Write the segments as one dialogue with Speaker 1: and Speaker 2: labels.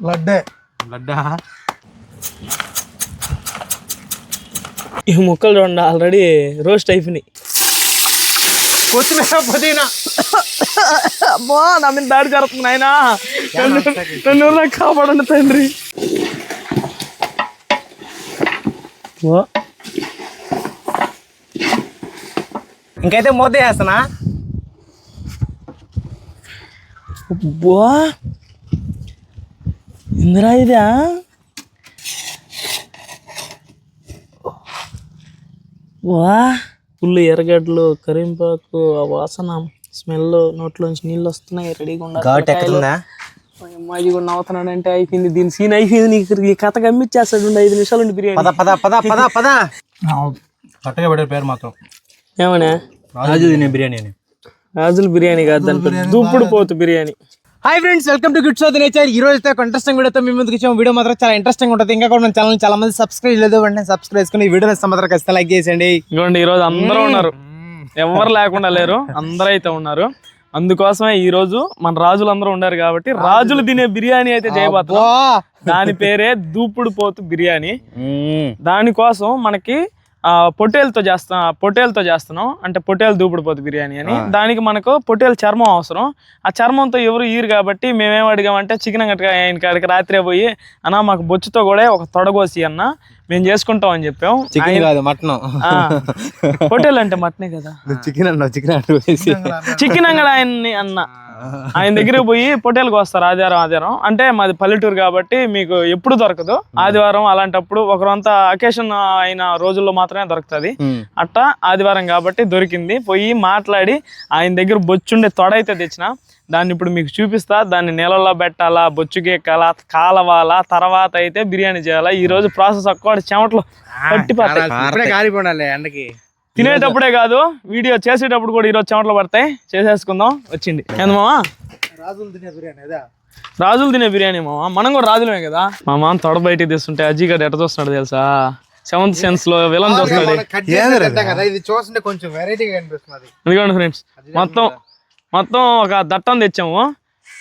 Speaker 1: లడ్డా
Speaker 2: ఈ ముక్కలు చూడండి ఆల్రెడీ రోస్ట్ అయిపోయినాయి.
Speaker 1: కొత్తిమీర పుదీనా
Speaker 2: అమ్మా నా మీద దాడి జరుగుతుంది ఆయన. నన్ను కాపాడండి తండ్రి.
Speaker 1: ఇంకైతే మూత వేస్తానా.
Speaker 2: ఇందిరా ఇదా వా ఫుల్ ఎర్రగడ్డలు కరింపాకు ఆ వాసన స్మెల్ నోట్లోంచి నీళ్ళు వస్తున్నాయి. రెడీగా ఉండాలి. అమ్మాయి కూడా నవ్వుతున్నాడంటే అయిపోయింది దీని సీన్ అయిపోయింది. నీకు కథ గమ్మిచ్చేస్తాడు. 5 నిమిషాలు ఉండి బిర్యానీ
Speaker 1: కరెక్ట్గా పెట్టే పేరు మాత్రం
Speaker 2: ఏమన్నా
Speaker 1: రాజు తినే బిర్యానీ అని.
Speaker 2: రాజుల బిర్యానీ కాదు దాని పేరు దూపుడు పోతు biryani.
Speaker 1: Hi friends, welcome to good show the nature. ఈ రోజు అయితే ఒక ఇంట్రెస్టింగ్ వీడియోతో మీ ముందుకు వచ్చాము. వీడియో మాత్రం చాలా ఇంట్రెస్టింగ్ ఉంటుంది. ఇంకా కూడా మన ఛానల్ చాలా మంది సబ్స్క్రైబ్ లేదు, వెంటనే సబ్స్క్రైబ్ చేసుకుని ఈ వీడియో మాత్రం ఖచ్చితంగా లైక్ చేసేయండి.
Speaker 2: ఇదిగోండి ఈ రోజు అందరూ ఉన్నారు, ఎవరు లేకుండా లేరు, అందరూ అయితే ఉన్నారు. అందుకోసమే ఈ రోజు మన రాజులు అందరూ ఉన్నారు కాబట్టి రాజులు తినే బిర్యానీ అయితే చేయబోతున్నాం. దాని పేరే దూపుడు పోతు బిర్యానీ. దానికోసం మనకి పొట్టేలతో చేస్తున్నాం. అంటే పొట్టేలు దూపుడు పోతు బిర్యానీ అని. దానికి మనకు పొట్టేలు చర్మం అవసరం. ఆ చర్మంతో ఎవరు ఈరు కాబట్టి మేమేం అడిగామంటే చికెన్ ఆయన కాడికి రాత్రే పోయి అన్నా మాకు బొచ్చుతో కూడా ఒక తొడగోసి అన్న మేము చేసుకుంటాం అని చెప్పాం.
Speaker 1: చికెన్ కాదు మటన్.
Speaker 2: పొట్టేలు అంటే మటనే కదా. చికెన్ అంగడి ఆయన్ని అన్న ఆయన దగ్గరికి పోయి పొట్టేలకు వస్తారు ఆదివారం. అంటే మాది పల్లెటూరు కాబట్టి మీకు ఎప్పుడు దొరకదు. ఆదివారం అలాంటప్పుడు ఒకరంతా అకేషన్ అయిన రోజుల్లో మాత్రమే దొరుకుతుంది. అట్టా ఆదివారం కాబట్టి దొరికింది. పోయి మాట్లాడి ఆయన దగ్గర బొచ్చుండే తొడ అయితే తెచ్చిన. దాన్ని ఇప్పుడు మీకు చూపిస్తా. దాన్ని నీళ్ళలో పెట్టాలా, బొచ్చుకెక్కాలా, కాలవాలా, తర్వాత అయితే బిర్యానీ చేయాలా. ఈ రోజు ప్రాసెస్ ఒక్కటి చెమటలు
Speaker 1: పట్టిపోతాయి ఎండకి.
Speaker 2: తినేటప్పుడే కాదు, వీడియో చేసేటప్పుడు కూడా ఈరోజు చెమటలు పడతాయి. చేసేసుకుందాం. వచ్చింది ఏందమ్మా రాజులు తినే బిర్యానీ మామ. మనం కూడా రాజులమే కదా. మా మామ తొడ బయటికి తెస్తుంటే అజ్జీ గడ్డ ఎట్ట చూస్తున్నాడు తెలుసా? 7th సెన్స్ లో విలన్ చూస్తున్నాడు. ఎందుకంటే ఫ్రెండ్స్ మొత్తం ఒక దట్టం తెచ్చాము.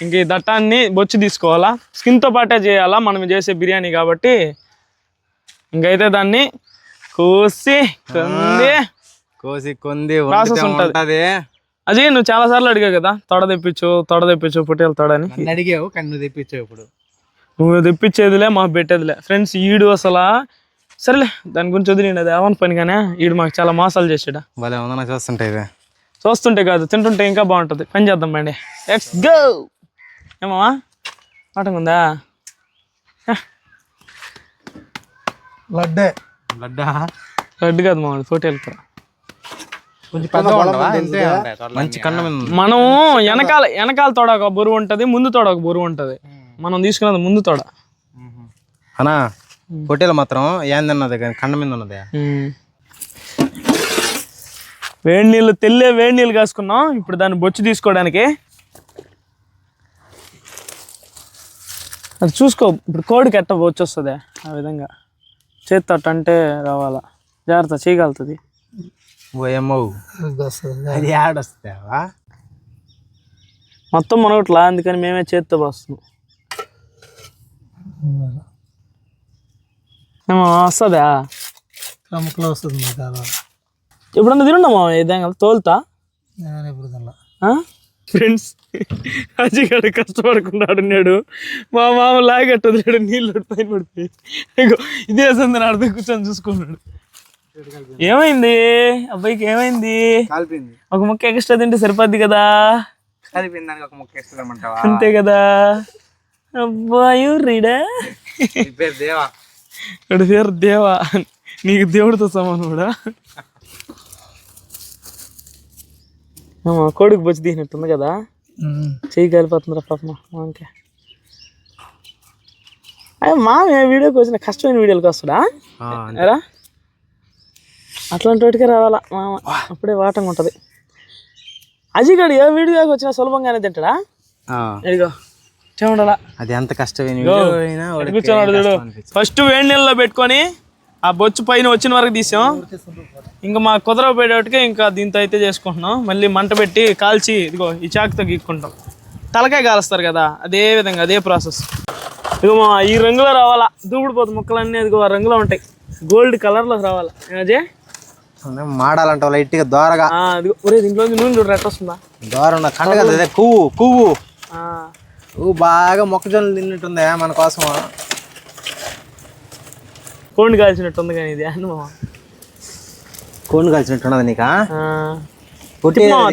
Speaker 2: ఇంక ఈ దట్టాన్ని బొచ్చు తీసుకోవాలా, స్కిన్ తో పాటే చేయాలా మనం చేసే బిర్యానీ కాబట్టి. ఇంకైతే దాన్ని కోసి కొంది ప్రాసెస్ ఉంటుంది. అజీ నువ్వు చాలా సార్లు అడిగావు కదా తొడ తెప్పించు పొట్టేలు తొడని
Speaker 1: అడిగావు, కానీ నువ్వు తెప్పించావు. ఇప్పుడు
Speaker 2: నువ్వు తెప్పించేదిలే మాకు పెట్టేదిలే. ఫ్రెండ్స్ ఈడు అసలు సరేలే దాని గురించి వదిలిండి, అది అవన్ పని. కానీ ఈడు మాకు చాలా మోసాలు చేసాడా. చూస్తుంటే కాదు తింటుంటే ఇంకా బాగుంటుంది. పని చేద్దాం బండి. Let's go. ఏమమ్మా ఆటంగుందా? లడ్డు కాదు మా పొట్టేలు కూర. మనం వెనకాల తోడ ఒక బరువు ఉంటది, ముందు తోడ ఒక బరువు ఉంటది. మనం తీసుకున్నది ముందు తోడ.
Speaker 1: అనా పొట్టేలు మాత్రం ఏందన్నది కండ మీద ఉన్నది.
Speaker 2: వేడి నీళ్ళు కాసుకున్నాం. ఇప్పుడు దాన్ని బొచ్చు తీసుకోవడానికి అది చూసుకో. ఇప్పుడు కోడికి ఎట్ట బొచ్చు వస్తుంది ఆ విధంగా చేత్తో అంటే రావాలా, జాగ్రత్త చేయగలుగుతుంది.
Speaker 1: అది ఆడొస్తావా
Speaker 2: మొత్తం మనగట్లా, అందుకని మేమే చేత్తో పోస్తున్నాం. వస్తుందా?
Speaker 3: వస్తుంది.
Speaker 2: ఎప్పుడన్నా తినున్నామా ఏదైనా తోలుతా? ఫ్రెండ్స్ అజిగాడు కష్టపడుకున్నాడు నేడు. మా మామ లాగట్టదు నీళ్ళు పైన పడిపోయి ఇదే సందని అర్థం కూర్చొని చూసుకున్నాడు. ఏమైంది అబ్బాయికి? ఏమైంది? ఒక ముక్క ఎక్స్ట్రా తింటే సరిపోద్ది కదా. అంతే కదా అబ్బాయి. రీడా పేరు దేవా. నీకు దేవుడితో సమానం కూడా. కోడికి బొచ్చి తీసినట్టుంది కదా. చెయ్యి కాలిపోతుందిరా పాపం మామకి. అదే మామ వీడియోకి వచ్చిన కష్టమైన వీడియోకి వస్తాడా ఎరా? అట్లాంటి వాటికే రావాలా మామ, అప్పుడే వాటంగా ఉంటుంది. అజిగాడు ఏ వీడియోకి వచ్చినా సులభంగానే తింటాడా? ఇదిగో చూడాలా
Speaker 1: అది ఎంత కష్టమైన
Speaker 2: కూర్చోన్నాడు చూడు. ఫస్ట్ వేడి నీళ్ళలో పెట్టుకొని ఆ బొచ్చు పైన వచ్చిన వరకు తీసాం. ఇంకా మా కుదరపోయేటికే ఇంకా దీంతో అయితే చేసుకుంటున్నాం. మళ్ళీ మంట పెట్టి కాల్చి ఇదిగో ఈ చాకుతో గీక్కుంటాం. తలకాయ కాలుస్తారు కదా, అదే విధంగా అదే ప్రాసెస్. ఇక మా ఈ రంగులో రావాలా దూపుడుపోత ముక్కలన్నీ అదిగో ఆ రంగులో ఉంటాయి, గోల్డ్ కలర్లో రావాలా అజయ్.
Speaker 1: మాడాలంటావు లైట్గా దోరగా.
Speaker 2: అదిగో ఒరే దీంట్లో నూనె చూడు రెట్ట వస్తుందా,
Speaker 1: దోర ఉన్న కండ కదా అదే పువ్వు బాగా మొక్కజొన్నలు తిన్నట్టుందా మన కోసం.
Speaker 2: కోడిని కాల్చినట్టు ఉంది కానీ ఇది అన్న మామ,
Speaker 1: కోడిని కాల్చినట్టున్నది నీకా?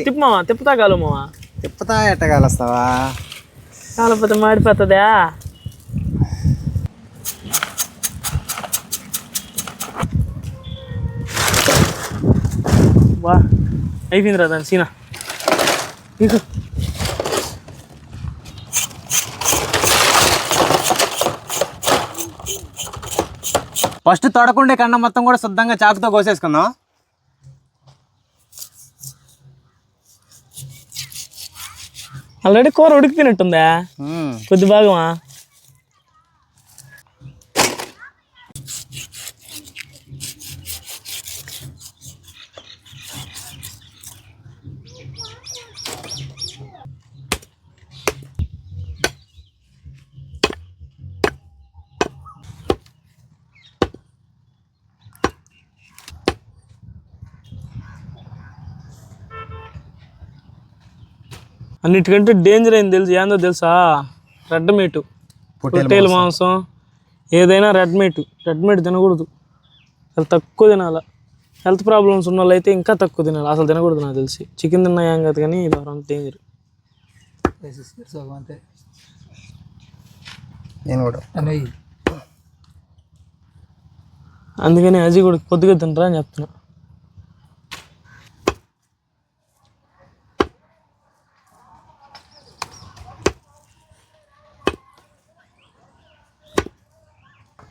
Speaker 2: తిప్పమా తిప్పుతా కాలు మామ,
Speaker 1: తిప్పుతా ఎట్ట కాలుస్తావా?
Speaker 2: కాలపోతే మాడిపోతుందా. వా అయిపోయిందిరా దాని సీనా.
Speaker 1: ఫస్ట్ తొడకుండే కండ మొత్తం కూడా శుద్ధంగా చాకుతో కోసేసుకుందాం.
Speaker 2: ఆల్రెడీ కూర ఉడికిపోయినట్టుందా కొద్ది భాగమా? అన్నిటికంటే డేంజర్ అయింది తెలుసు ఏందో తెలుసా? రెడ్ మీటు, పొట్టేలు మాంసం, ఏదైనా రెడ్ మీట్ తినకూడదు. చాలా తక్కువ తినాలి. హెల్త్ ప్రాబ్లమ్స్ ఉన్న వాళ్ళు అయితే ఇంకా తక్కువ తినాలి, అసలు తినకూడదు నాకు తెలిసి. చికెన్ తిన్నా ఏం కాదు కానీ ఇది అంత డేంజర్. అందుకని అజయ్ కూడా కొద్దిగా తినరా అని చెప్తున్నా.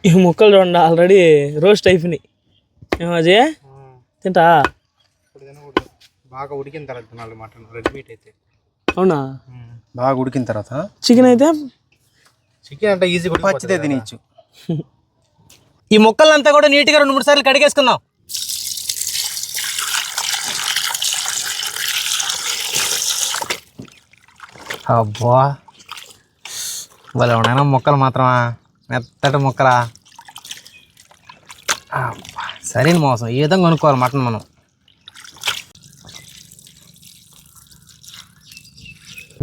Speaker 2: ఈ ముక్కలు చూడండి ఆల్రెడీ రోస్ట్ అయిపోయినాయి. ఏమో అజయ్ తింటా?
Speaker 1: బాగా ఉడికిన తర్వాత తినాలి మటన్, రెడ్ మీట్ అయితే.
Speaker 2: అవునా?
Speaker 1: బాగా ఉడికిన తర్వాత.
Speaker 2: చికెన్ అయితే
Speaker 1: చికెన్ అంటే ఈజీ కూడా పచ్చిదే తినచ్చు. ఈ ముక్కలంతా కూడా నీట్గా 2-3 సార్లు కడిగేసుకుందాం. అబ్బా భలే ఉన్నాయినా ముక్కలు మాత్రమా, మెత్తటి ముక్కలా. సరైన మోసం. ఏ విధంగా కొనుక్కోవాలి మటన్ మనం?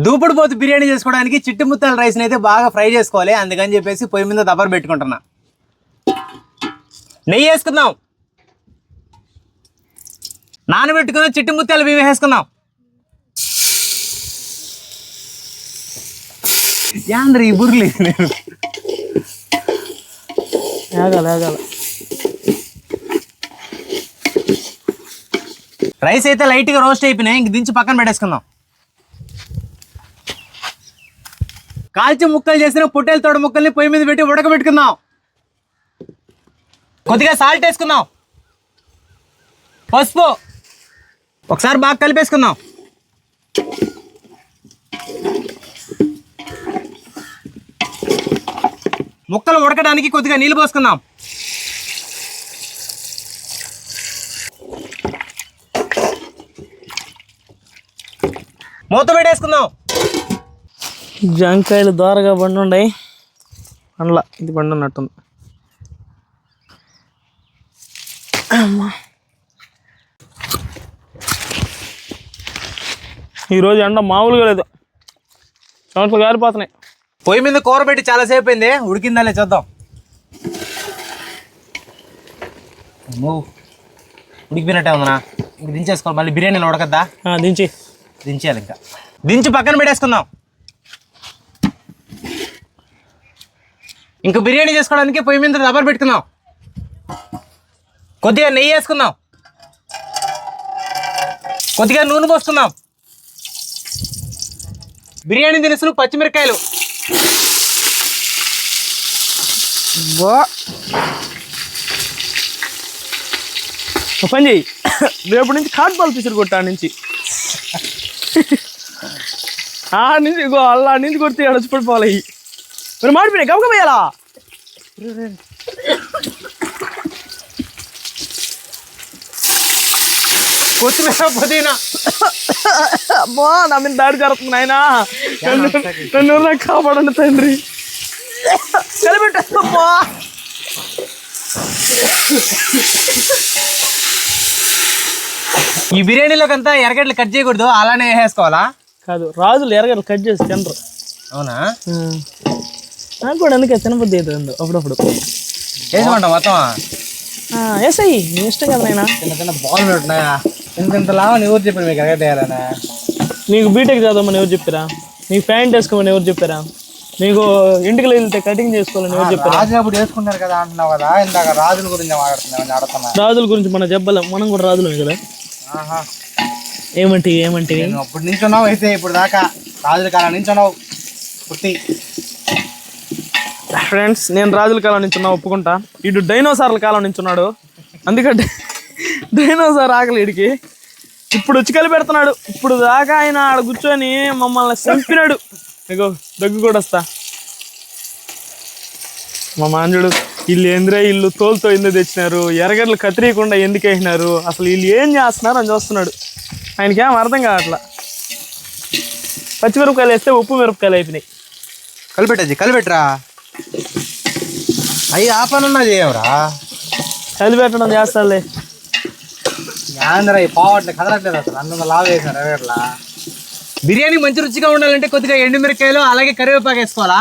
Speaker 1: దూపుడుపోతు బిర్యానీ చేసుకోవడానికి చిట్టి ముత్తాల రైస్ని అయితే బాగా ఫ్రై చేసుకోవాలి. అందుకని చెప్పేసి పొయ్యి మీద దబ్బర పెట్టుకుంటున్నా. నెయ్యి వేసుకుందాం. నానబెట్టుకున్న చిట్టి ముత్యాలు బియ్యం వేసుకుందాం. యాంద్ర ఈ బుర్రలు
Speaker 2: ఆగాల.
Speaker 1: రైస్ అయితే లైట్గా రోస్ట్ అయిపోయినాయి, ఇంక దించి పక్కన పెట్టేసుకుందాం. కాల్చి ముక్కలు చేసిన పొట్టేలు తోడ ముక్కల్ని పొయ్యి మీద పెట్టి ఉడకబెట్టుకుందాం. కొద్దిగా సాల్ట్ వేసుకుందాం, పసుపు ఒకసారి బాగా కలిపేసుకుందాం. ముక్కలు ఉడకడానికి కొద్దిగా నీళ్ళు పోసుకుందాం. మూత పెట్టేసుకుందాం.
Speaker 2: జాంకాయలు దోరగా బండుండయి, పండ్ల ఇది బండి ఉన్నట్టుంది. ఈరోజు ఎండ మామూలుగా లేదు, చెమటలు కాలిపోతున్నాయి.
Speaker 1: పొయ్యి మీద కూర పెట్టి చాలాసేపు అయింది, ఉడికిందాలే చూద్దాం. ఉడికిపోయినట్టే ఉందనా? ఇంక దించేసుకోవాలి, మళ్ళీ బిర్యానీలో ఉడకద్దా? దించేయాలి. ఇంకా దించి పక్కన పెట్టేసుకుందాం. ఇంకా బిర్యానీ చేసుకోవడానికి పొయ్యి మీద రబ్బర్ పెట్టుకుందాం. కొద్దిగా నెయ్యి వేసుకుందాం, కొద్దిగా నూనె పోసుకుందాం. బిర్యానీ దినుసులు, పచ్చిమిరకాయలు.
Speaker 2: పని చెయ్యి, రేపు నుంచి కాట్పాలు తీసుకు కొట్ట నుంచి ఇగో అల్లా నుంచి కొడితే ఎడచిపడిపోవాలి. మరి మాడిపోయినాయి గబగబ వేయాలా?
Speaker 1: కొత్తిమీర, పుదీనా.
Speaker 2: అమ్మా నా మీద దాడి జరుగుతుంది నాయనా, నన్ను కాపాడండి తండ్రి. కలిపెట్టు.
Speaker 1: ఈ బిర్యానీలోకి అంతా ఎర్రగడ్డలు కట్ చేయకూడదు, అలానే వేసేసుకోవాలా?
Speaker 2: కాదు, రాజులు ఎర్రగడ్డలు కట్ చేసి తినరు.
Speaker 1: అవునా?
Speaker 2: నాకు కూడా అందుకే తినబుద్ధి అవుతుంది అప్పుడప్పుడు.
Speaker 1: వేసుకుంటా మొత్తం
Speaker 2: వేసాయి, నీ ఇష్టం కదా నాయనా.
Speaker 1: చిన్న చిన్న బాగుంది ఉంటున్నాయా? ఇంత లావని ఎవరు చెప్పారు మీకు ఎర్రగడ్డ వేయాలనా?
Speaker 2: నీకు బీటెక్ చదవమని ఎవరు చెప్పారా? నీకు ప్యాంట్ వేసుకోమని ఎవరు చెప్పారా? నీకు ఇంటికి వెళ్తే కటింగ్ చేసుకోవాలని ఎవరు చెప్పారా?
Speaker 1: రాజు అప్పుడు వేసుకుంటారు కదా అంటున్నావు కదా, ఇందాక రాజుల గురించి మాట్లాడుతున్నా.
Speaker 2: రాజుల గురించి మన జబ్బలం, మనం కూడా రాజులమే కదా. ఏమంటే
Speaker 1: అప్పుడు నించున్నావు అయితే ఇప్పుడు దాకా రాజుల కాలం నించున్నావు పుట్టి.
Speaker 2: ఫ్రెండ్స్, నేను రాజుల కాలం నుంచి ఉన్నా ఒప్పుకుంటా. ఇటు డైనోసార్ల కాలం నుంచి ఉన్నాడు, అందుకంటే డైనోసార్ ఆకలి ఇడికి ఇప్పుడు వచ్చి కలిపెడుతున్నాడు. ఇప్పుడు దాకా ఆయన ఆడ కూర్చొని మమ్మల్ని చంపినాడు. ఇగో దగ్గు కూడా వస్తా. మా మాంజుడు వీళ్ళు ఏంద్రే, ఇల్లు తోలుతో ఎందుకు తెచ్చినారు, ఎర్రగడ్డలు కత్తిరీయకుండా ఎందుకు వేసినారు, అసలు వీళ్ళు ఏం చేస్తున్నారు అని చూస్తున్నాడు. ఆయనకేం అర్థం కావట్లా. పచ్చిమిరపకాయలు వేస్తే ఉప్పు మిరపకాయలు అయిపోయినాయి.
Speaker 1: కలిపెట్టరా అయ్యి ఆ పనున్నా చేయవరా?
Speaker 2: కలిపెట్టడం చేస్తాలే.
Speaker 1: యాంద్రా ఈ పావట్లే కదలట్లేదు అసలు, అన్నంత లావు వేసారు ఎర్రగడ్డలా. బిర్యానీ మంచి రుచిగా ఉండాలంటే కొద్దిగా ఎండుమిరకాయలు అలాగే కరివేపాకు వేసుకోవాలా?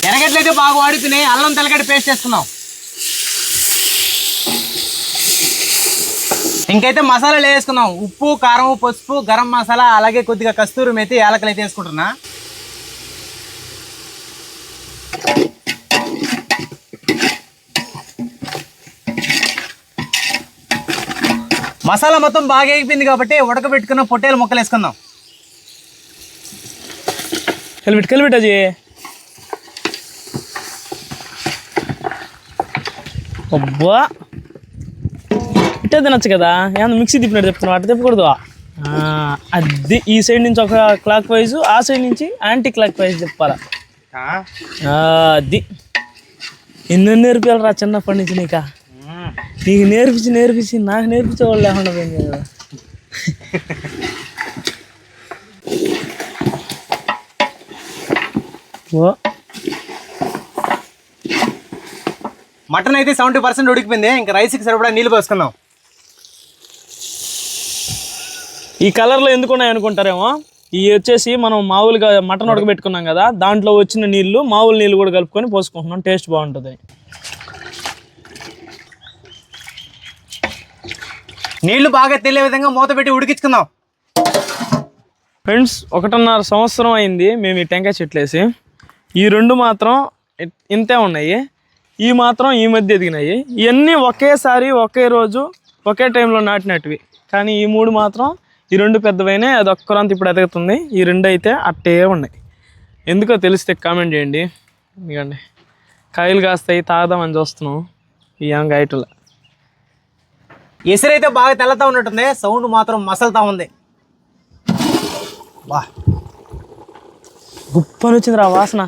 Speaker 1: ఎర్రగడ్డలు అయితే బాగా వాడుతున్నాయి, అల్లం తెల్లగడ్డ పేస్ట్ వేసుకున్నాం. ఇంకైతే మసాలాలు వేసుకున్నాం. ఉప్పు, కారం, పసుపు, గరం మసాలా అలాగే కొద్దిగా కస్తూరి మేతి, యాలకులు అయితే వేసుకుంటున్నా. మసాలా మొత్తం బాగా ఎగిపోయింది కాబట్టి ఉడకబెట్టుకున్న పొట్టేలు ముక్కలు వేసుకుందాం.
Speaker 2: కలిపెట్టు అది. అబ్బా, ఇట్టే తినచ్చు కదా, ఏమన్నా మిక్సీ తిప్పినట్టు చెప్తున్నావు, అట్ట తిప్పకూడదు. అది ఈ సైడ్ నుంచి ఒక క్లాక్ వైజ్, ఆ సైడ్ నుంచి యాంటీ క్లాక్ వైజ్ తిప్పాలా. అది ఎన్నో నేర్పించాలరా చిన్నప్పటి నుంచి. నీకు నేర్పించి నాకు నేర్పించేవాళ్ళు లేకుండా పోయింది కదా. ఓ
Speaker 1: మటన్ అయితే 70% ఉడికిపోయింది. ఇంకా రైస్కి సరిపడా నీళ్ళు పోసుకుందాం.
Speaker 2: ఈ కలర్లో ఎందుకు ఉన్నాయి అనుకుంటారేమో, ఇవి వచ్చేసి మనం మామూలుగా మటన్ ఉడకబెట్టుకున్నాం కదా, దాంట్లో వచ్చిన నీళ్ళు మామూలు నీళ్ళు కూడా కలుపుకొని పోసుకుంటున్నాం, టేస్ట్ బాగుంటుంది.
Speaker 1: నీళ్లు బాగా తెలియ విధంగా మూత పెట్టి ఉడికించుకుందాం.
Speaker 2: ఫ్రెండ్స్, 1.5 సంవత్సరం అయింది మేము ఈ టెంకాయ చెట్లు వేసి. ఈ రెండు మాత్రం ఇంతే ఉన్నాయి, ఈ మాత్రం ఈ మధ్య ఎదిగినాయి. ఇవన్నీ ఒకేసారి ఒకే రోజు ఒకే టైంలో నాటినట్టువి. కానీ ఈ మూడు మాత్రం, ఈ రెండు పెద్దవైనాయి, అది ఒక్కరంత ఇప్పుడు ఎదుగుతుంది. ఈ రెండు అయితే అట్టే ఉన్నాయి. ఎందుకో తెలిస్తే కామెంట్ చేయండి. ఎందుకండి కాయలు కాస్తాయి, తాగదామని చూస్తున్నాం. ఏం గాయటుల
Speaker 1: ఎసురైతే బాగా తెల్లతా ఉన్నట్టుంది, సౌండ్ మాత్రం మసలుతా ఉంది. వా
Speaker 2: గుప్పని వచ్చింది రా వాసన.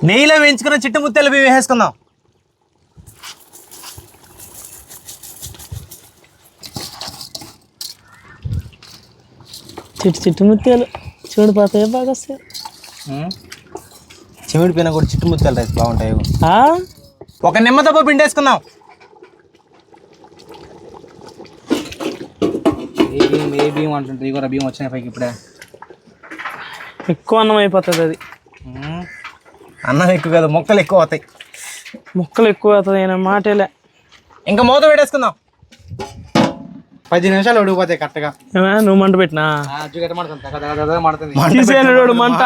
Speaker 1: నెయ్యిలో వేయించుకున్న చిట్టు ముత్యాలు బియ్యం వేసేసుకుందాం.
Speaker 2: చిట్టు ముత్యాలు చూడు పోతాయి, బాగా వస్తాయి.
Speaker 1: చెమిడి పైన కూడా చిట్టు ముత్యాలు రైస్ బాగుంటాయి. ఒక నిమ్మదబ్బ పిండేసుకుందాం. ఏ బియ్యం అంటుంటే కూడా బియ్యం వచ్చినాయి పైకి ఇప్పుడే.
Speaker 2: ఎక్కువ అన్నం అయిపోతుంది అది.
Speaker 1: అన్నం ఎక్కువ కదా, మొక్కలు ఎక్కువ అవుతాయి.
Speaker 2: మొక్కలు ఎక్కువ అవుతుంది అయినా మాటలే.
Speaker 1: ఇంకా మూత పెట్టేసుకుందాం. 10 నిమిషాలు ఉడికిపోతాయి కరెక్ట్గా.
Speaker 2: నువ్వు మంట పెట్టినా
Speaker 1: మంట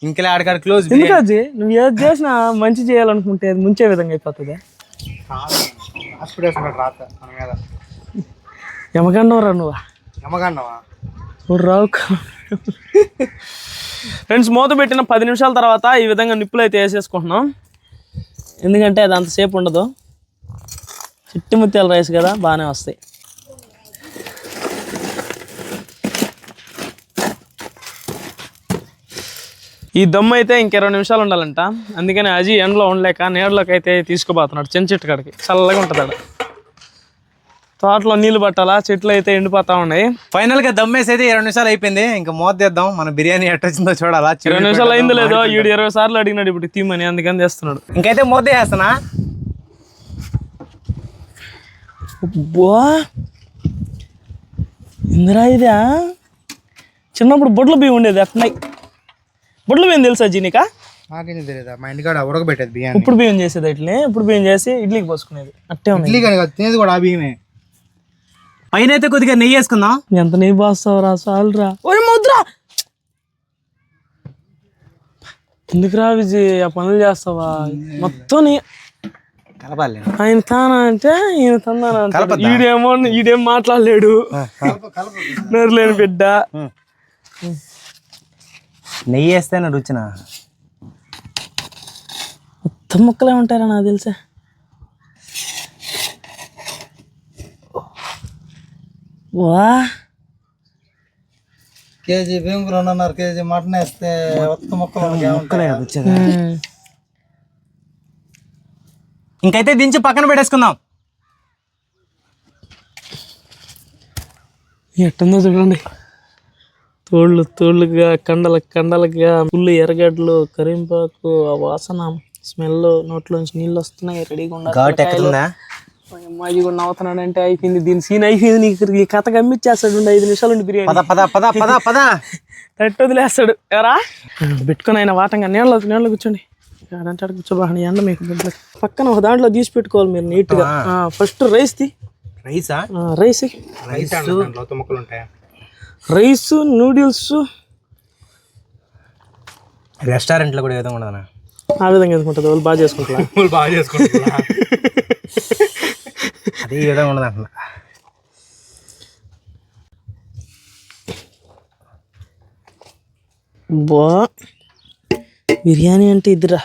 Speaker 1: ఇంకా ఆడకాడ క్లోజ్.
Speaker 2: ఎందుకది నువ్వు ఏది చేసినా మంచి చేయాలనుకుంటే అది ముంచే విధంగా అయిపోతుంది. యమగండవరా నువ్వు,
Speaker 1: యమగండవా
Speaker 2: రావు. ఫ్రెండ్స్, మూత పెట్టిన 10 నిమిషాల తర్వాత ఈ విధంగా నిప్పులు అయితే వేసేసుకుంటున్నాం. ఎందుకంటే అది అంతసేపు ఉండదు, చిట్టి ముత్యాల రైస్ కదా, బాగానే వస్తాయి. ఈ ఈ దమ్ము అయితే ఇంక 20 నిమిషాలు ఉండాలంట. అందుకని అజీ ఎండలో ఉండలేక నీళ్ళలోకి అయితే తీసుకుపోతున్నాడు. చిన్న చెట్టు కాడికి చల్లగా ఉంటుంది అక్కడ. తోటలో నీళ్ళు పట్టాలా, చెట్లు అయితే ఎండిపోతా ఉన్నాయి.
Speaker 1: ఫైనల్ గా దమ్మేసి అయితే 20 నిమిషాలు అయిపోయింది. ఇంకా మూత తీద్దాం, మన బిర్యానీ ఎట్టొచ్చిందో చూడాలా.
Speaker 2: 20 నిమిషాలు అయిందో లేదో, 20 సార్లు అడిగినాడు ఇప్పుడు తీమని, అందుకని చేస్తున్నాడు.
Speaker 1: ఇంకైతే మూత వేస్తానా.
Speaker 2: ఇందిరా ఇదా చిన్నప్పుడు బొడ్ల బియ్యం ఉండేది అట్నాయి. బొడ్ల బియ్యం తెలుసా జీనికా?
Speaker 1: నాకేం తెలియదా, మా ఇంటికాడ ఉడకబెట్టేది బియ్యం.
Speaker 2: ఇప్పుడు బియ్యం చేసేది ఇట్లే, ఇప్పుడు బియ్యం చేసి ఇడ్లీకి పోసుకునేది. అట్టే ఉంది.
Speaker 1: ఇడ్లీ కానీ తినేది కూడా ఆ బియ్యమే. పైన అయితే కొద్దిగా నెయ్యి వేసుకుందాం.
Speaker 2: ఎంత నెయ్యి పోస్తావురా, చాలురా. ఓయ్ ముద్ర ఎందుకురా విజయ్ ఆ పనులు చేస్తావా? మొత్తం
Speaker 1: కలపాలి.
Speaker 2: ఆయన తానా అంటే ఈయన తందానా అంటే ఈడేం మాట్లాడలేడు. నోరు లేని బిడ్డ.
Speaker 1: నెయ్యి వేస్తేనే రుచిన.
Speaker 2: మొత్తం ముక్కలే ఉంటారా నాకు తెలిసే. వా
Speaker 3: కేజీ బియ్యం 2.5 కేజీ మటన్ వేస్తే ముక్కలే
Speaker 1: వచ్చేది. ఇంకైతే దించి పక్కన పెట్టేసుకుందాం.
Speaker 2: ఎట్టుందో చూడండి. తోళ్ళుగా కండలుగా పుల్లు, ఎర్రగడ్డలు, కరింపాకు, ఆ వాసన స్మెల్, నోట్లోంచి నీళ్ళు వస్తున్నాయి. రెడీగా ఉండాలి. అమ్మాయి కూడా నవ్వుతున్నాడు అంటే అయిపోయింది, దీని సీన్ అయిపోయింది. నీకు ఈ కథ గమ్మిచ్చేస్తాడు. 5 నిమిషాలు ఉండి బిర్యానీ తట్టు వదిలేస్తాడు. ఎవరా పెట్టుకుని ఆయన వాటంగా నీళ్ళ కూర్చోండి. అంటే కూర్చోబాకండి, ఎండ మీకు బిడ్డలకి. పక్కన ఒక దాంట్లో తీసి పెట్టుకోవాలి మీరు నీట్ గా. First rice rice noodles
Speaker 1: restaurant లో కూడా ఏదో ఉండదు.
Speaker 2: ఆ విధంగా ఎందుకుంటుంది, వాళ్ళు బాగా చేసుకుంటారు.
Speaker 1: అదే విధంగా ఉండదు అంటున్నా.
Speaker 2: బా బిర్యానీ అంటే ఇదిరా.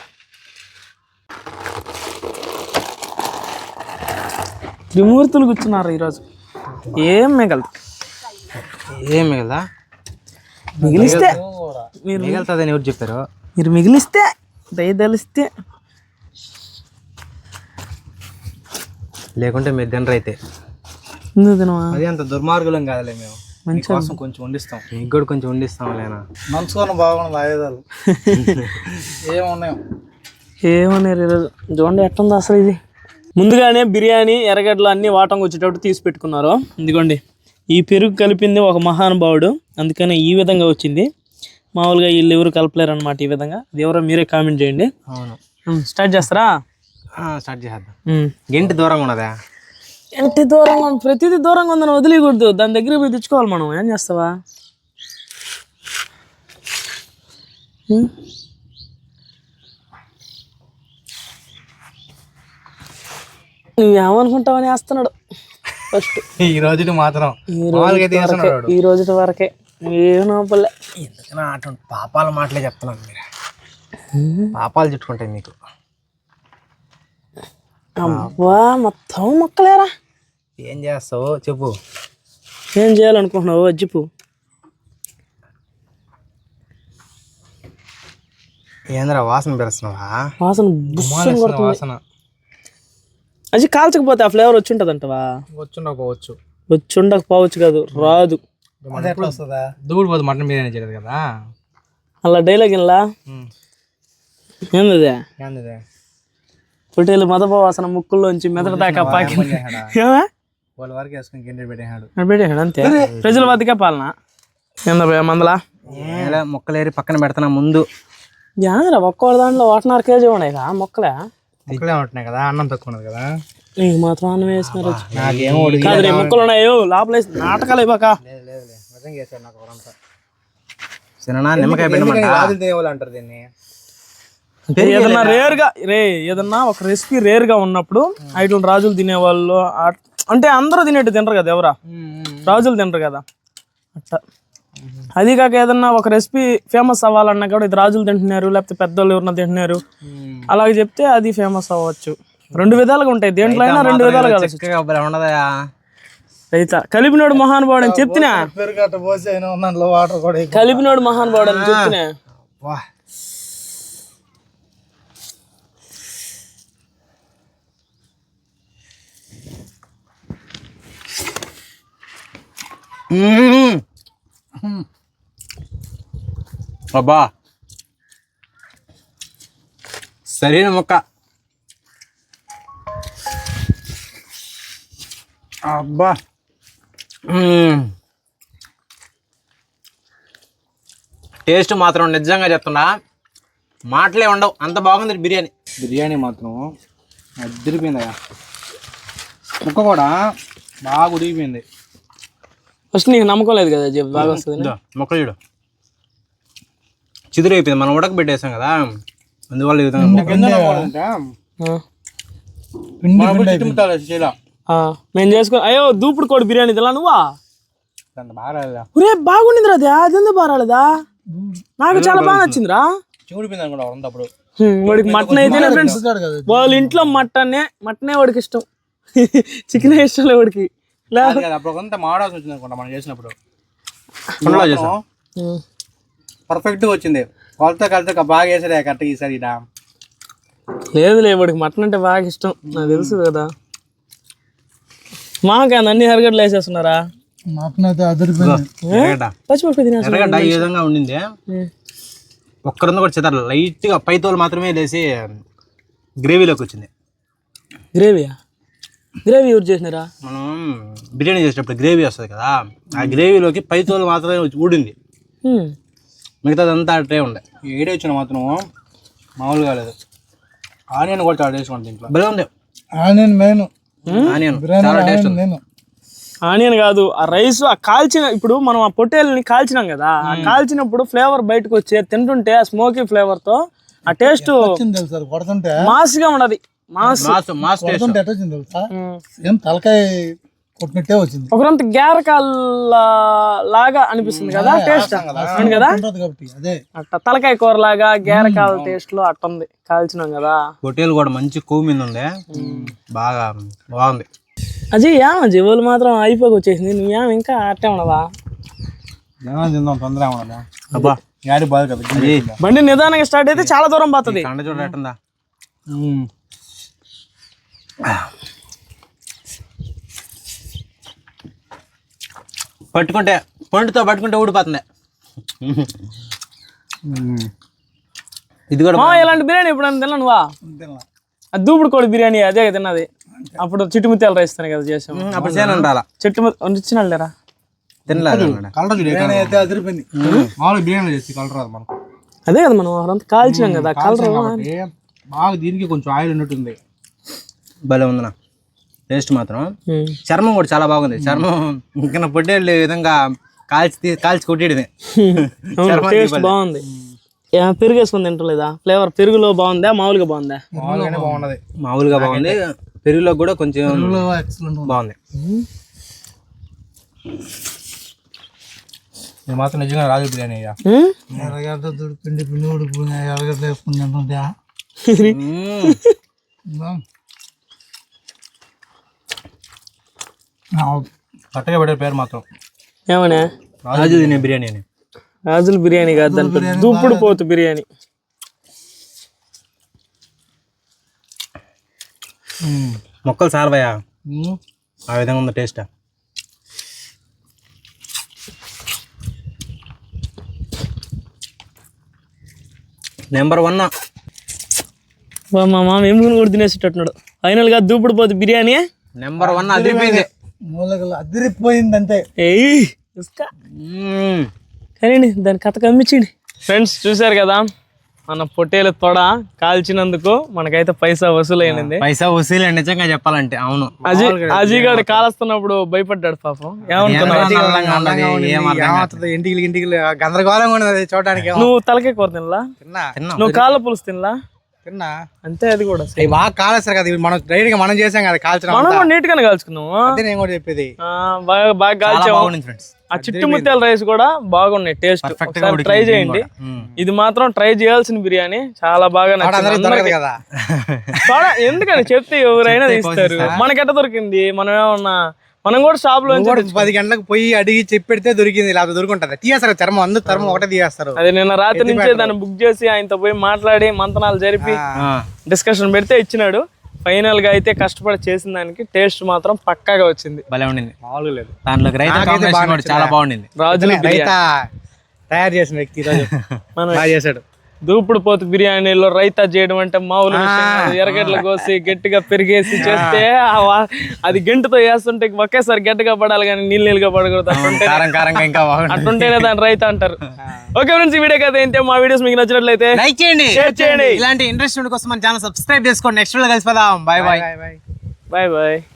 Speaker 2: త్రిమూర్తులు కూర్చున్నారు ఈరోజు. ఏం మిగలదు. మిగిలిస్తే మీరు
Speaker 1: మిగలుతుందని ఎవరు చెప్పారు?
Speaker 2: మీరు మిగిలిస్తే దయదలిస్తే,
Speaker 1: లేకుంటే మీరు తినరు. అయితే అది అంత దుర్మార్గులం కాదులే, మేము మీకోసం కొంచెం వండిస్తాం, మీకు కూడా కొంచెం వండిస్తాం. లేనా
Speaker 3: మనసుకొని బాగుంది ఆయుధాలు
Speaker 2: ఏమన్నారు ఈరోజు. చూడండి ఎట్టుందో అసలు. ఇది ముందుగానే బిర్యానీ ఎర్రగడ్డలు అన్నీ వాటంగా వచ్చేటప్పుడు తీసి పెట్టుకున్నారు. ఇదిగోండి ఈ పెరుగు కలిపింది ఒక మహానుభావుడు, అందుకనే ఈ విధంగా వచ్చింది. మామూలుగా వీళ్ళు ఎవరు కలపలేరు అనమాట ఈ విధంగా. అది ఎవరో మీరే కామెంట్ చేయండి.
Speaker 1: అవును,
Speaker 2: స్టార్ట్ చేస్తారా?
Speaker 1: స్టార్ట్ చేద్దాం. గంటి దూరంగా ఉన్నదా?
Speaker 2: ఎంత దూరంగా, ప్రతిదీ దూరంగా ఉందని వదిలేయకూడదు. దాని దగ్గర పోయి తెచ్చుకోవాలి మనం. ఏం చేస్తావా? నువ్వేమనుకుంటావని వేస్తున్నాడు ఫస్ట్.
Speaker 1: ఈ రోజు మాత్రం
Speaker 2: ఈ రోజు వరకే ఏమోపల్లే.
Speaker 1: ఎందుకన్నా అటువంటి పాపాల మాటలే చెప్తున్నాను. మీరు పాపాలు చుట్టుకుంటాయి మీకు.
Speaker 2: అబ్బా మొత్తం మొక్కలేరా.
Speaker 1: ఏం చేస్తావు చెప్పు.
Speaker 2: ఏం చేయాలనుకుంటున్నావు చెప్పు.
Speaker 1: ఏంద్రా వాసన పెరుస్తున్నావా?
Speaker 2: వాసన వాసన అది కాల్చకపోతే ఆ ఫ్లేవర్ వచ్చి ఉంటుంది అంటవా? వచ్చుండకపోవచ్చు కాదు, రాదు.
Speaker 1: దూడు పోదు మటన్ బిర్యానీ చేయదు కదా
Speaker 2: అలా డైలాగ్ ఇలా ఏంది పొట్టేలు మదప వాసన ముక్కుల్లోంచి మెదడు దాకా పాకి
Speaker 1: వాళ్ళ వరకు వేసుకుని
Speaker 2: పెట్టాడు అంతే. ప్రజల వద్దకే పాలన ఏందా మందలా
Speaker 1: మొక్కలేరి పక్కన పెడతానా ముందు.
Speaker 2: జానరా ఒక్క దాంట్లో 1.5 కేజీ ఉన్నాయి కదా మొక్కలే.
Speaker 1: మొక్కలే ఉంటున్నాయి కదా, అన్నం తక్కువ ఉన్నది కదా.
Speaker 2: నీకు మాత్రం అన్నం వేసినారు. మొక్కలు ఉన్నాయో లోపల నాటకాలు అయిపోక
Speaker 1: నిమ్మకాయ అంటారు దీన్ని.
Speaker 2: ఏదన్నా ఏదన్నా ఒక రెసిపీ రేర్ గా ఉన్నప్పుడు ఐటమ్ రాజులు తినేవాళ్ళు అంటే అందరూ తినేట్టు తినరు కదా, ఎవరా రాజులు తినరు కదా అట్లా. అది కాక ఏదన్నా ఒక రెసిపీ ఫేమస్ అవ్వాలన్నా కూడా ఇది రాజులు తింటున్నారు లేకపోతే పెద్దోళ్ళు ఎవరన్నా తింటున్నారు అలాగే చెప్తే అది ఫేమస్ అవ్వచ్చు. 2 విధాలుగా ఉంటాయి దేంట్లో అయినా, 2 విధాలుగా రైతా. కలిపినోడు మహానుభావుడు అని చెప్తున్నా, కలిపినోడు మహానుభావుడు అని చెప్తున్నా.
Speaker 1: అబ్బా సరైన మొక్క. అబ్బా టేస్ట్ మాత్రం నిజంగా చెప్తున్నా మాటలే ఉండవు, అంత బాగుంది బిర్యానీ.
Speaker 3: బిర్యానీ మాత్రం అదిరిపోయిందయ్యా. ముక్క కూడా బాగా ఉడిగిపోయింది.
Speaker 2: ఫస్ట్ నీకు నమ్మకం లేదు కదా చెప్పు బాగా వస్తుంది.
Speaker 1: మొక్క చూడు చిదురు అయిపోయింది, మనం ఉడకబెట్టేసాం కదా అందువల్ల ఈ విధంగా
Speaker 2: మేము చేసుకో. అయ్యో దూపుడు కోడి బిర్యానీ తిలా నువ్వా?
Speaker 3: బాగా
Speaker 2: ఒరే బాగుండిందిరా అది, అదెందుకు బాగా రాలేదా? నాకు చాలా బాగా నచ్చిందిరా.
Speaker 3: చిగుడిపోయింది అనుకుంటా అప్పుడు.
Speaker 2: వాడికి మటన్ అయితేనే ఫ్రెండ్స్, వాళ్ళ ఇంట్లో మటనే వాడికి ఇష్టం, చికెన్ ఇష్టం లేదు వాడికి.
Speaker 3: అప్పుడు కొంత మాడాల్సి వచ్చింది అనుకుంటా మనం చేసినప్పుడు.
Speaker 2: ఉమ్.
Speaker 3: పర్ఫెక్ట్ గా వచ్చింది. కొలత బాగా వేసాడు కరెక్ట్గా ఈసారి.
Speaker 2: లేదులే వాడికి మటన్ అంటే బాగా ఇష్టం, నాకు తెలుసు కదా. మాకేంది అన్ని ఎరగడ్డలు వేసేస్తున్నారా?
Speaker 3: మటన్ అయితే అదిరిపోయింది.
Speaker 2: పచ్చిమిరపకాయ తినేస్తా.
Speaker 1: ఎర్రగడ్డ ఈ విధంగా ఉండింది, ఒక్కరందు కూడా చెదర లైట్ గా పైతోలు మాత్రమే లేసి గ్రేవీలోకి వచ్చింది.
Speaker 2: గ్రేవీ యూజ్ చేసినారా?
Speaker 1: మనం బిర్యానీ చేసేటప్పుడు గ్రేవీ వస్తుంది కదా, ఆ గ్రేవీలోకి పైతోలు మాత్రమే ఊడింది, మిగతాదంతా అట్లే ఉండే. ఏడే వచ్చిన మాత్రం మామూలుగా లేదు. ఆనియన్ కూడా చాలా టేస్ట్ ఉంటుంది దీంట్లో. భలే ఉంది ఆనియన్. మెయిన్ ఆనియన్ చాలా టేస్ట్ ఉంది.
Speaker 2: ఆనియన్ కాదు, ఆ రైస్ ఆ కాల్చిన, ఇప్పుడు మనం ఆ పొట్టేల్ని కాల్చినాం కదా, ఆ కాల్చినప్పుడు ఫ్లేవర్ బయటకు వచ్చే తింటుంటే ఆ స్మోకీ ఫ్లేవర్ తో ఆ టేస్ట్ మాస్ గా ఉండదు.
Speaker 3: తలకాయ కొట్టినట్టే వచ్చింది.
Speaker 2: ఒకరంత గేరకాల లాగా అనిపిస్తుంది కదా టేస్ట్ కదా, అట్ట తలకాయ కూర లాగా గేరకాల టేస్ట్ లో అట్టుంది కాల్చినాం కదా.
Speaker 1: పొట్టేలు కూడా మంచి కొవ్వు మీద ఉంది, బాగా బాగుంది.
Speaker 2: అజయ్ అజయ్ వాళ్ళు మాత్రం అయిపోయి వచ్చేసింది, నువ్వేం ఇంకా అట్టే ఉండవా?
Speaker 3: తొందర అబ్బా బాగా కదా
Speaker 2: బండి నిదానంగా స్టార్ట్ అయితే చాలా దూరం పోతుంది.
Speaker 1: కండ చూడటందా పట్టుకుంటే పండుతో పట్టుకుంటే ఊడిపోతుంది. ఇది కూడా
Speaker 2: ఇలాంటి బిర్యానీ ఇప్పుడు తిన్నా నువ్వా? అది దూపుడు కోడి బిర్యానీ అదే తిన్నది అప్పుడు చిట్టుముత్యాల రైస్ తనే కదా చేసాం.
Speaker 1: అప్పుడు చేయాలంటారా
Speaker 2: ఇచ్చినాడు లేరా?
Speaker 1: తినలేదు.
Speaker 3: అదిరిపోయింది. మామూలు బిర్యానీ చేసి కలర్ రాదు మనకు.
Speaker 2: అదే కదా మనం అంతా కాల్చినాం కదా కలర్
Speaker 3: బాగా. దీనికి కొంచెం ఆయిల్ ఉన్నట్టుంది.
Speaker 1: భలే ఉందన్నా టేస్ట్ మాత్రం. చర్మం కూడా చాలా బాగుంది. చర్మం ఇంకా పొట్టేళ్ళు ఈ విధంగా కాల్చి కొట్టేయడమే.
Speaker 2: టేస్ట్ బాగుంది. పెరుగు వేసుకుని తింటలేదా? ఫ్లేవర్ పెరుగులో బాగుందా మామూలుగా బాగుందా?
Speaker 1: మామూలుగా బాగుంది, పెరుగులో కూడా కొంచెం బాగుంది.
Speaker 3: మాత్రం నిజంగా రాజు బిర్యానీ. ఎర్రగడ్డ పిండి ఉడిపోయినా ఎర్రగడ్డ వేసుకుని తింటుంటా కరెక్ట్గా పెట్టే పేరు మాత్రం
Speaker 2: ఏమన్నా
Speaker 1: రాజు తినే బిర్యానీ అని.
Speaker 2: రాజుల బిర్యానీ కాదు, దాని దూపుడు పోతు బిర్యానీ.
Speaker 1: మొక్కలు సారవయా ఆ విధంగా ఉంది టేస్ట్. నెంబర్ 1.
Speaker 2: మా మామ ఎముకను కూడా తినేసేటట్టున్నాడు. ఫైనల్ గా దూపుడు పోతు బిర్యానీ
Speaker 1: నెంబర్ 1 అదిరిపోయింది.
Speaker 3: అదిరిపోయింది అంతే.
Speaker 2: కానీ దాని కథ కమ్మించండి. ఫ్రెండ్స్ చూసారు కదా మన పొట్టేలు తొడ కాల్చినందుకు మనకైతే పైసా వసూలైనది.
Speaker 1: పైసా వసూలే నిజంగా చెప్పాలంటే. అవును,
Speaker 2: అజయ్ గారు కాలుస్తున్నప్పుడు భయపడ్డాడు పాపం.
Speaker 3: ఇంటికి గందరగోళంగా ఉన్నది చూడడానికి.
Speaker 2: నువ్వు తలకే కూర తినలా? నువ్వు కాళ్ళ పులుసు తినలా?
Speaker 3: తిన్నా
Speaker 2: అంతే. అది కూడా
Speaker 3: బాగా కాలేస్తారు కదా, మనం డైరెక్ట్ గా మనం చేసాం కదా కాల్చడం.
Speaker 2: మనం కూడా నీట్ గానే కాల్చుకున్నాము.
Speaker 3: అదే నేను కూడా చెప్పేది.
Speaker 2: బాగా కాల్చాము. ఆ చిట్టుముత్యాల రైస్ కూడా బాగున్నాయి టేస్ట్. ట్రై చేయండి. ఇది మాత్రం ట్రై చేయాల్సిన బిర్యానీ, చాలా బాగా నచ్చింది
Speaker 3: కదా.
Speaker 2: ఎందుకని చెప్తే ఎవరైనా తీస్తారు. మనకెట్ట దొరికింది? మనం ఏమన్నా మనం కూడా షాప్ లో
Speaker 3: 10 గంటలకు పోయి అడిగి చెప్పెడితే దొరికింది, లేకపోతే దొరుకుంటది. తీయేస్తారు చర్మం, అందరూ చర్మం ఒకటే తీయేస్తారు.
Speaker 2: అదే నిన్న రాత్రి నుంచే దాన్ని బుక్ చేసి ఆయనతో పోయి మాట్లాడి మంతనాలు జరిపి డిస్కషన్ పెడితే ఇచ్చినాడు. ఫైనల్ గా అయితే కష్టపడి చేసిన దానికి టేస్ట్ మాత్రం పక్కాగా వచ్చింది.
Speaker 1: భలే ఉండింది.
Speaker 3: మామూలుగా లేదు.
Speaker 1: దాంట్లోకి రైతా కాంబినేషన్ కూడా చాలా బాగుండింది.
Speaker 2: రాజుల బిర్యానీ
Speaker 3: తయారు చేసిన వ్యక్తి ఈరోజు బాగా చేశాడు.
Speaker 2: దూపుడు పోతు బిర్యానీలో రైతా చేయడం అంటే మామూలు విషయం కాదు. ఎర్రగడ్డలు కోసి గట్టిగా పెరిగేసి చేస్తే అది గంటతో వేస్తుంటే ఒకేసారి గట్టిగా పడాలి కానీ నీళ్ళుగా పడకూడదు.
Speaker 1: కారంగా ఇంకా బాగుంది.
Speaker 2: అట్టుంటేనే దాని రైతా అంటారు. ఓకే ఫ్రెండ్స్, ఈ వీడియో కదా ఏంటో మా వీడియోస్ మీకు నచ్చినట్లయితే
Speaker 1: లైక్ చేయండి,
Speaker 2: షేర్ చేయండి.
Speaker 1: ఇలాంటి ఇంట్రెస్ట్ కోసం మన ఛానల్ సబ్స్క్రైబ్ చేసుకోండి. నెక్స్ట్ వీడియో కలిసి పదాం. Bye bye.
Speaker 2: Bye bye.